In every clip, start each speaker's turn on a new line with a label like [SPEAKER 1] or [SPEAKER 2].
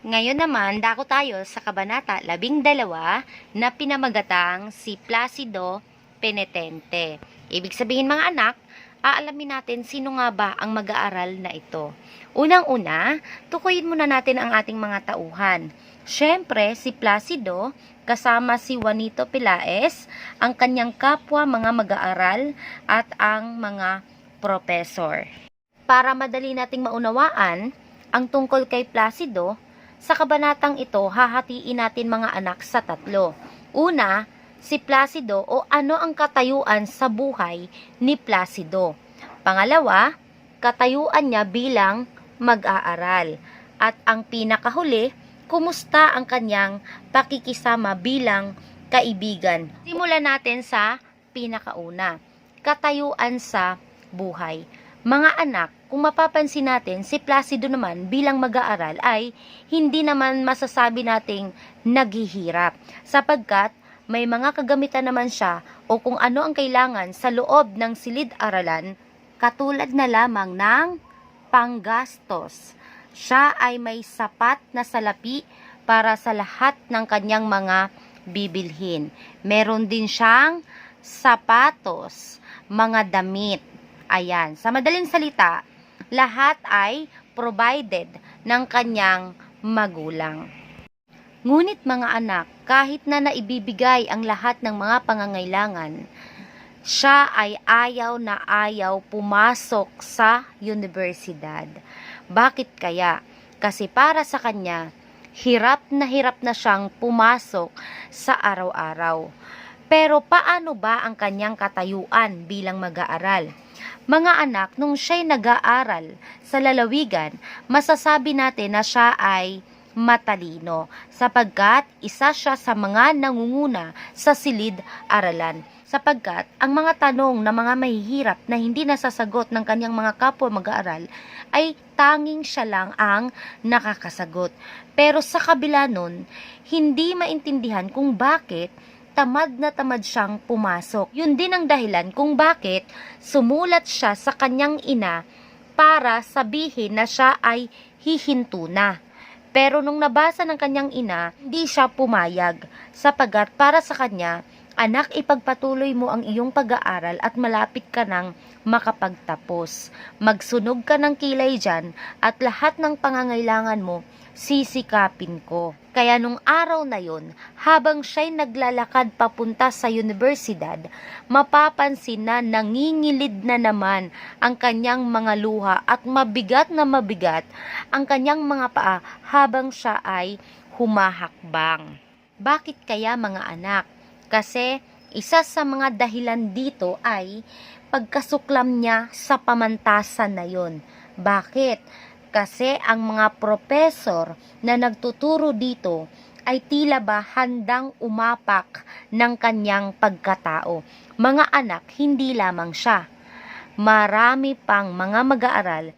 [SPEAKER 1] Ngayon naman, dako tayo sa Kabanata 12 na pinamagatang si Placido Penitente. Ibig sabihin mga anak, aalamin natin sino nga ba ang mag-aaral na ito. Unang-una, tukuyin muna natin ang ating mga tauhan. Siyempre, si Placido kasama si Juanito Pilaes, ang kanyang kapwa mga mag-aaral at ang mga professor. Para madali nating maunawaan ang tungkol kay Placido, sa kabanatang ito, hahatiin natin mga anak sa tatlo. Una, si Placido o ano ang katayuan sa buhay ni Placido. Pangalawa, katayuan niya bilang mag-aaral. At ang pinakahuli, kumusta ang kanyang pakikisama bilang kaibigan. Simulan natin sa pinakauna, katayuan sa buhay. Mga anak, kung mapapansin natin, si Placido naman bilang mag-aaral ay hindi naman masasabi nating naghihirap sapagkat may mga kagamitan naman siya o kung ano ang kailangan sa loob ng silid-aralan katulad na lamang ng panggastos. Siya ay may sapat na salapi para sa lahat ng kanyang mga bibilhin. Meron din siyang sapatos, mga damit. Ayan, sa madaling salita, lahat ay provided ng kanyang magulang. Ngunit mga anak, kahit na naibibigay ang lahat ng mga pangangailangan, siya ay ayaw na ayaw pumasok sa universidad. Bakit kaya? Kasi para sa kanya, hirap na siyang pumasok sa araw-araw. Pero paano ba ang kanyang katayuan bilang mag-aaral? Mga anak, nung siya'y nag-aaral sa lalawigan, masasabi natin na siya ay matalino sapagkat isa siya sa mga nangunguna sa silid-aralan. Sapagkat ang mga tanong na mga mahihirap na hindi nasasagot ng kanyang mga kapwa mag-aaral ay tanging siya lang ang nakakasagot. Pero sa kabila nun, hindi maintindihan kung bakit tamad na tamad siyang pumasok. Yun din ang dahilan kung bakit sumulat siya sa kanyang ina para sabihin na siya ay hihinto na. Pero nung nabasa ng kanyang ina, hindi siya pumayag sapagkat para sa kanya, anak, ipagpatuloy mo ang iyong pag-aaral at malapit ka nang makapagtapos. Magsunog ka ng kilay dyan at lahat ng pangangailangan mo, sisikapin ko. Kaya nung araw na yon, habang siya'y naglalakad papunta sa universidad, mapapansin na nangingilid na naman ang kanyang mga luha at mabigat ang kanyang mga paa habang siya ay humahakbang. Bakit kaya mga anak? Kasi isa sa mga dahilan dito ay pagkasuklam niya sa pamantasan na yon. Bakit? Kasi ang mga profesor na nagtuturo dito ay tila ba handang umapak ng kanyang pagkatao. Mga anak, hindi lamang siya. Marami pang mga mag-aaral.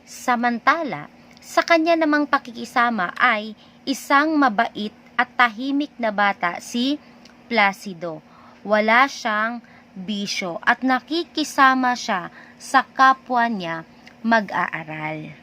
[SPEAKER 1] Samantala, sa kanya namang pakikisama ay isang mabait at tahimik na bata, si Placido. Wala siyang bisyo at nakikisama siya sa kapwa niya mag-aaral.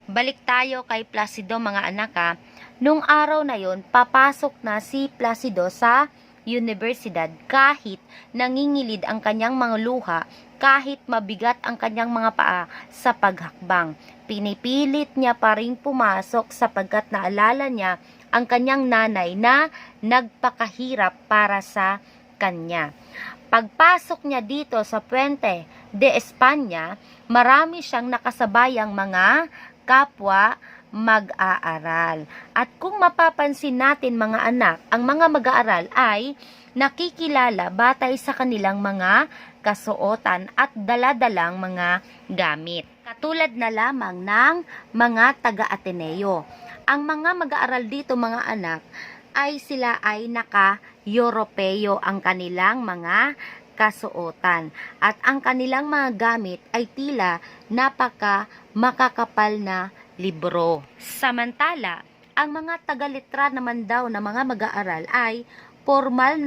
[SPEAKER 1] Balik tayo kay Placido mga anak ha. Nung araw na yon, papasok na si Placido sa universidad kahit nangingilid ang kanyang mga luha, kahit mabigat ang kanyang mga paa sa paghakbang. Pinipilit niya pa ring pumasok sapagkat naalala niya ang kanyang nanay na nagpakahirap para sa kanya. Pagpasok niya dito sa Puente de España, marami siyang nakasabayang mga kapwa mag-aaral. At kung mapapansin natin mga anak, ang mga mag-aaral ay nakikilala batay sa kanilang mga kasuotan at daladalang mga gamit. Katulad na lamang ng mga taga-Ateneo. Ang mga mag-aaral dito mga anak ay sila ay naka-Europeo ang kanilang mga kasuotan at ang kanilang mga gamit ay tila napaka makakapal na libro. Samantala, ang mga tagalitra naman daw na mga mag-aaral ay formal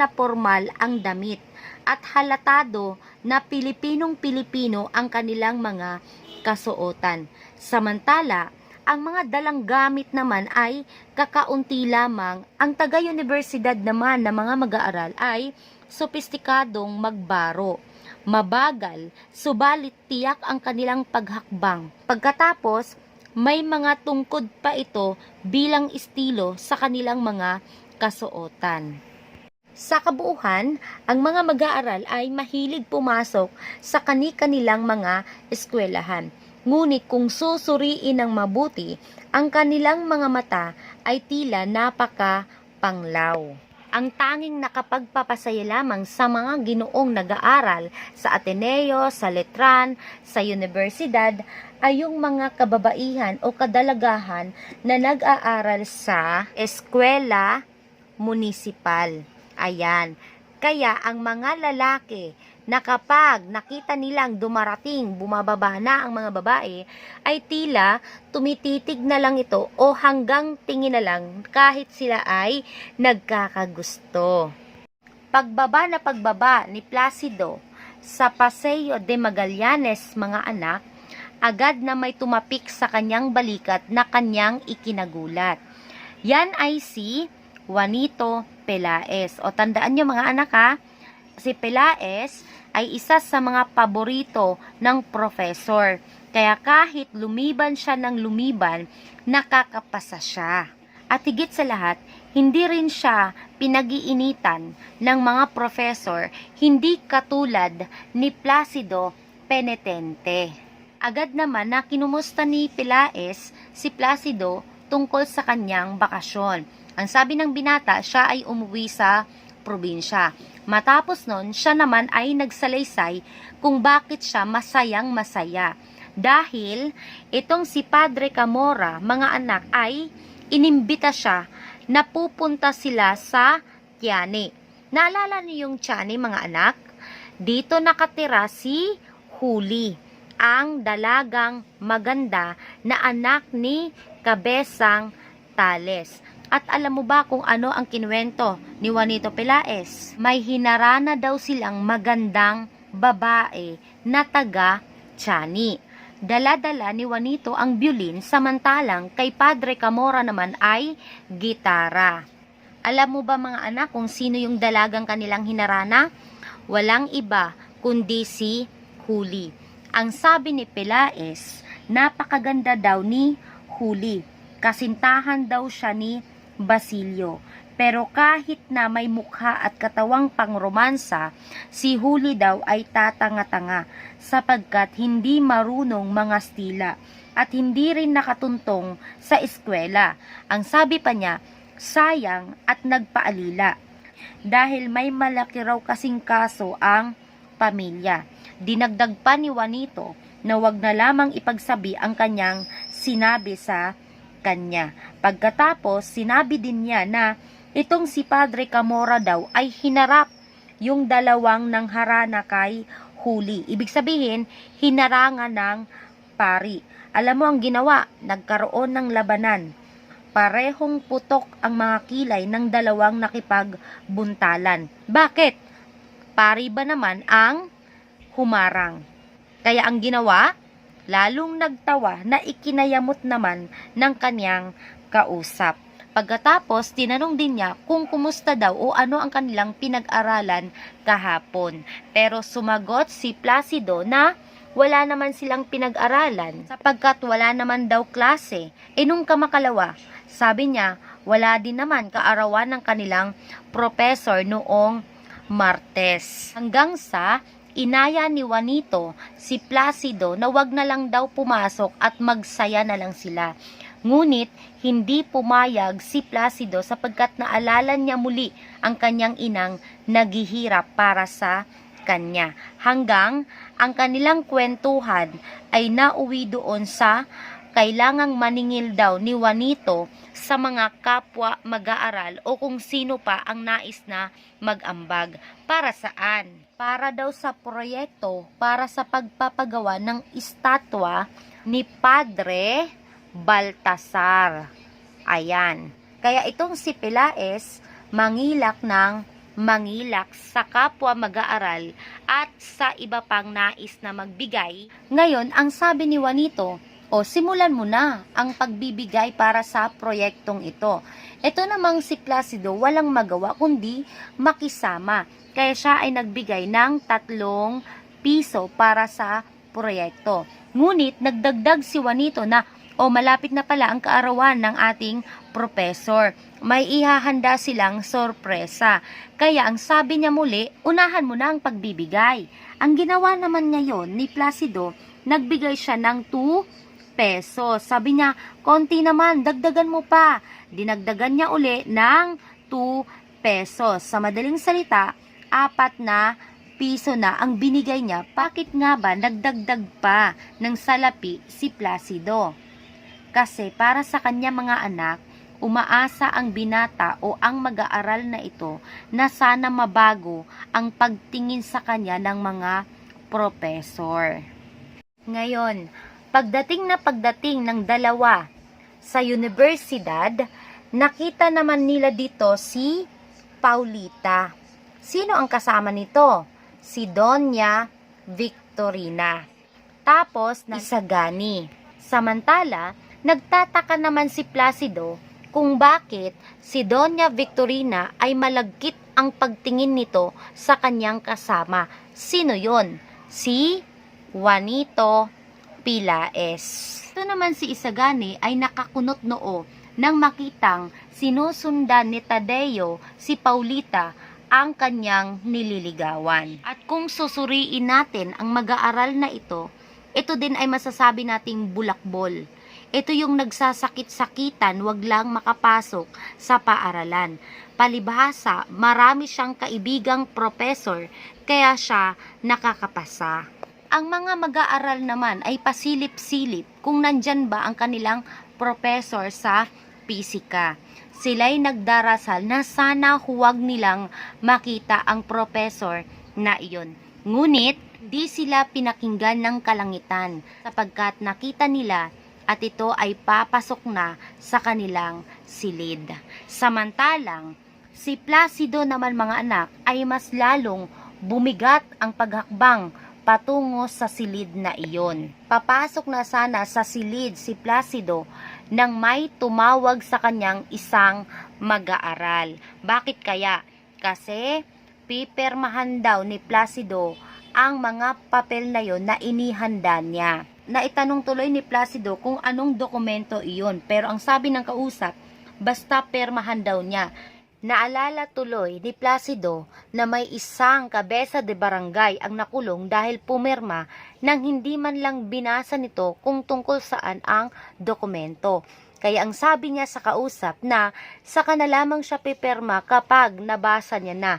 [SPEAKER 1] ang damit at halatado na Pilipinong-Pilipino ang kanilang mga kasuotan. Samantala, ang mga dalang gamit naman ay kakaunti lamang. Ang taga-universidad naman na mga mag-aaral ay sopistikadong magbaro. Mabagal, subalit tiyak ang kanilang paghakbang. Pagkatapos, may mga tungkod pa ito bilang estilo sa kanilang mga kasuotan. Sa kabuuan, ang mga mag-aaral ay mahilig pumasok sa kani-kanilang mga eskwelahan. Ngunit kung susuriin ng mabuti, ang kanilang mga mata ay tila napaka-panglaw. Ang tanging nakapagpapasaya lamang sa mga ginoong nag-aaral sa Ateneo, sa Letran, sa universidad ay yung mga kababaihan o kadalagahan na nag-aaral sa eskwela munisipal. Ayan. Kaya ang mga lalaki na kapag nakita nilang dumarating, bumababa na ang mga babae, ay tila tumititig na lang ito o hanggang tingin na lang kahit sila ay nagkakagusto. Pagbaba ni Placido sa Paseo de Magallanes, mga anak, agad na may tumapik sa kanyang balikat na kanyang ikinagulat. Yan ay si Juanito Pelaez. O tandaan nyo mga anak ha, si Pelaez ay isa sa mga paborito ng professor. Kaya kahit lumiban siya ng lumiban, nakakapasa siya. At higit sa lahat, hindi rin siya pinag-iinitan ng mga professor, hindi katulad ni Placido Penitente. Agad naman na kinumusta ni Pelaez si Placido tungkol sa kanyang bakasyon. Ang sabi ng binata, siya ay umuwi sa probinsya. Matapos nun, siya naman ay nagsalaysay kung bakit siya masayang masaya. Dahil itong si Padre Camora, mga anak, ay inimbita siya na pupunta sila sa Tiani. Naalala niyo yung Tiani, mga anak? Dito nakatira si Huli, ang dalagang maganda na anak ni Cabezang Tales. At alam mo ba kung ano ang kinuwento ni Juanito Pelaez? May hinarana daw silang magandang babae na taga Tiani. Dala-dala ni Juanito ang violin, samantalang kay Padre Camora naman ay gitara. Alam mo ba mga anak kung sino yung dalagang kanilang hinarana? Walang iba kundi si Huli. Ang sabi ni Pelaez, napakaganda daw ni Huli. Kasintahan daw siya ni Basilio. Pero kahit na may mukha at katawang pangromansa, si Huli daw ay tatanga-tanga sapagkat hindi marunong mga stila at hindi rin nakatuntong sa eskwela. Ang sabi pa niya, sayang at nagpaalila dahil may malaki raw kasing kaso ang pamilya. Dinagdag pa ni Juanito na wag na lamang ipagsabi ang kanyang sinabi sa kanya. Pagkatapos, sinabi din niya na itong si Padre Camora daw ay hinarap yung dalawang nangharana kay Huli. Ibig sabihin, hinarangan ng pari. Alam mo ang ginawa, nagkaroon ng labanan. Parehong putok ang mga kilay ng dalawang nakipagbuntalan. Bakit? Pari ba naman ang humarang? Kaya ang ginawa, lalong nagtawa na ikinayamot naman ng kanyang kausap. Pagkatapos, tinanong din niya kung kumusta daw o ano ang kanilang pinag-aralan kahapon. Pero sumagot si Placido na wala naman silang pinag-aralan sapagkat wala naman daw klase. Nung kamakalawa, sabi niya, wala din naman kaarawan ng kanilang professor noong Martes. Hanggang sa inaya ni Juanito si Placido na wag na lang daw pumasok at magsaya na lang sila. Ngunit hindi pumayag si Placido sapagkat naalala niya muli ang kanyang inang naghihirap para sa kanya. Hanggang ang kanilang kwentuhan ay nauwi doon sa kailangang maningil daw ni Juanito sa mga kapwa mag-aaral o kung sino pa ang nais na mag-ambag. Para saan? Para daw sa proyekto para sa pagpapagawa ng estatwa ni Padre Baltasar. Ayan. Kaya itong si Pelaez mangilak ng mangilak sa kapwa mag-aaral at sa iba pang nais na magbigay. Ngayon, ang sabi ni Juanito, O simulan mo na ang pagbibigay para sa proyektong ito. Ito namang si Placido walang magawa kundi makisama. Kaya siya ay nagbigay ng 3 piso para sa proyekto. Ngunit nagdagdag si Juanito na malapit na pala ang kaarawan ng ating professor. May ihahanda silang sorpresa. Kaya ang sabi niya muli, unahan mo na ang pagbibigay. Ang ginawa naman ngayon ni Placido, nagbigay siya ng 2 pesos. Sabi niya, konti naman, dagdagan mo pa. Dinagdagan niya uli ng 2 pesos. Sa madaling salita, 4 na piso na ang binigay niya. Bakit nga ba nagdagdag pa ng salapi si Placido? Kasi para sa kanya mga anak, umaasa ang binata o ang mag-aaral na ito na sana mabago ang pagtingin sa kanya ng mga professor. Ngayon, pagdating ng dalawa sa universidad, nakita naman nila dito si Paulita. Sino ang kasama nito? Si Doña Victorina. Tapos, Isagani. Samantala, nagtataka naman si Placido kung bakit si Doña Victorina ay malagkit ang pagtingin nito sa kanyang kasama. Sino yon? Si Juanito Pilaes. Ito naman si Isagani ay nakakunot noo nang makitang sinusundan ni Tadeo si Paulita ang kanyang nililigawan. At kung susuriin natin ang mag-aaral na ito din ay masasabi nating bulakbol. Ito yung nagsasakit-sakitan, wag lang makapasok sa paaralan. Palibhasa, marami siyang kaibigang professor, kaya siya nakakapasa. Ang mga mag-aaral naman ay pasilip-silip kung nandyan ba ang kanilang professor sa pisika. Sila'y nagdarasal na sana huwag nilang makita ang professor na iyon. Ngunit, di sila pinakinggan ng kalangitan sapagkat nakita nila at ito ay papasok na sa kanilang silid. Samantalang, si Placido naman mga anak ay mas lalong bumigat ang paghakbang patungo sa silid na iyon. Papasok na sana sa silid si Placido nang may tumawag sa kanyang isang mag-aaral. Bakit kaya? Kasi pipirmahan daw ni Placido ang mga papel na yon na inihanda niya. Naitanong tuloy ni Placido kung anong dokumento iyon, pero ang sabi ng kausap, basta permahan daw niya. Naalala tuloy ni Placido na may isang kabesa de barangay ang nakulong dahil pumirma nang hindi man lang binasa nito kung tungkol saan ang dokumento. Kaya ang sabi niya sa kausap na saka na lamang siya pipirma kapag nabasa niya na.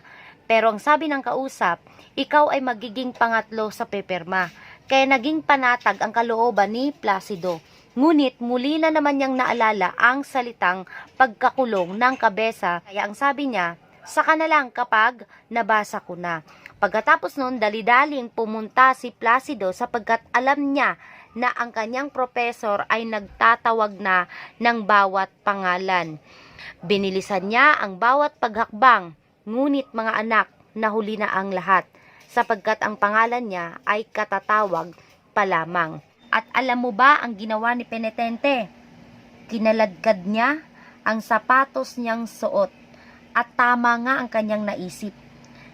[SPEAKER 1] Pero ang sabi ng kausap, ikaw ay magiging pangatlo sa pipirma. Kaya naging panatag ang kalooban ni Placido. Ngunit muli na naman niyang naalala ang salitang pagkakulong ng kabesa. Kaya ang sabi niya, saka na lang kapag nabasa ko na. Pagkatapos nun, dali-daling pumunta si Placido sapagkat alam niya na ang kanyang professor ay nagtatawag na ng bawat pangalan. Binilisan niya ang bawat paghakbang, ngunit mga anak, nahuli na ang lahat sapagkat ang pangalan niya ay katatawag pa lamang. At alam mo ba ang ginawa ni Penitente? Kinaladkad niya ang sapatos niyang suot at tama nga ang kanyang naisip.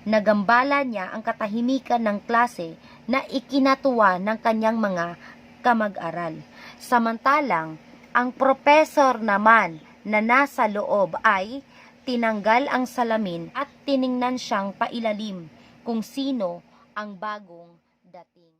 [SPEAKER 1] Nagambala niya ang katahimikan ng klase na ikinatuwa ng kanyang mga kamag-aral. Samantalang, ang professor naman na nasa loob ay tinanggal ang salamin at tiningnan siyang pailalim kung sino ang bagong dating.